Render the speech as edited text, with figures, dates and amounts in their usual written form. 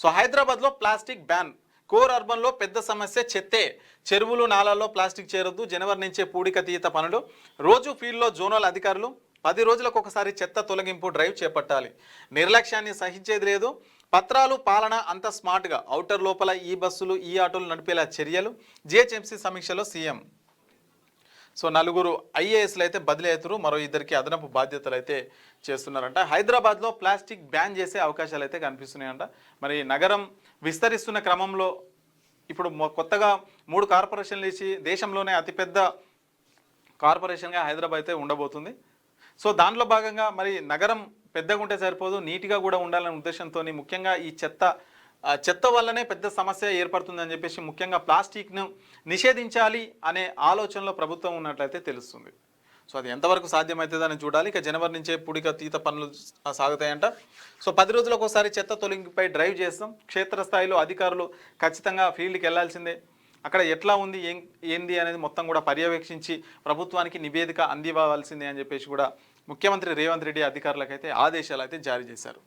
So హైదరాబాద్లో plastic ban. Core అర్బన్లో పెద్ద సమస్య చెత్తే. చెరువులు నాలాల్లో ప్లాస్టిక్ చేరొద్దు. జనవరి నుంచే పూడికతీత పనులు. రోజు ఫీల్డ్లో జోనల్ అధికారులు 10 రోజులకు ఒకసారి చెత్త తొలగింపు డ్రైవ్ చేపట్టాలి. నిర్లక్ష్యాన్ని సహించేది లేదు. పత్రాలు పాలన అంత స్మార్ట్గా ఔటర్ లోపల ఈ బస్సులు ఈ ఆటోలు నడిపేలా చర్యలు. జిహెచ్ఎంసీ సమీక్షలో సీఎం. సో 4 ఐఏఎస్లు అయితే బదిలీ అవుతారు. మరో 2కి అదనపు బాధ్యతలు అయితే చేస్తున్నారంట. హైదరాబాద్లో ప్లాస్టిక్ బ్యాన్ చేసే అవకాశాలు అయితే కనిపిస్తున్నాయంట. మరి నగరం విస్తరిస్తున్న క్రమంలో ఇప్పుడు కొత్తగా 3 కార్పొరేషన్లు ఇచ్చి దేశంలోనే అతిపెద్ద కార్పొరేషన్గా హైదరాబాద్ అయితే ఉండబోతుంది. సో దాంట్లో భాగంగా మరి నగరం పెద్దగా ఉంటే సరిపోదు, నీట్గా కూడా ఉండాలనే ఉద్దేశంతో ముఖ్యంగా ఈ చెత్త వల్లనే పెద్ద సమస్య ఏర్పడుతుందని చెప్పేసి ముఖ్యంగా ప్లాస్టిక్ను నిషేధించాలి అనే ఆలోచనలో ప్రభుత్వం ఉన్నట్లయితే తెలుస్తుంది. సో అది ఎంతవరకు సాధ్యమవుతుందని చూడాలి. ఇక జనవరి నుంచే పూడికతీత పనులు సాగుతాయంట. సో 10 రోజులకు ఒకసారి చెత్త తొలగింపుపై డ్రైవ్ చేస్తాం. క్షేత్రస్థాయిలో అధికారులు ఖచ్చితంగా ఫీల్డ్కి వెళ్లాల్సిందే. అక్కడ ఎట్లా ఉంది ఏంది అనేది మొత్తం కూడా పర్యవేక్షించి ప్రభుత్వానికి నివేదిక అందివ్వాల్సిందే అని చెప్పేసి కూడా ముఖ్యమంత్రి రేవంత్ రెడ్డి అధికారులకైతే ఆదేశాలు అయితే జారీ చేశారు.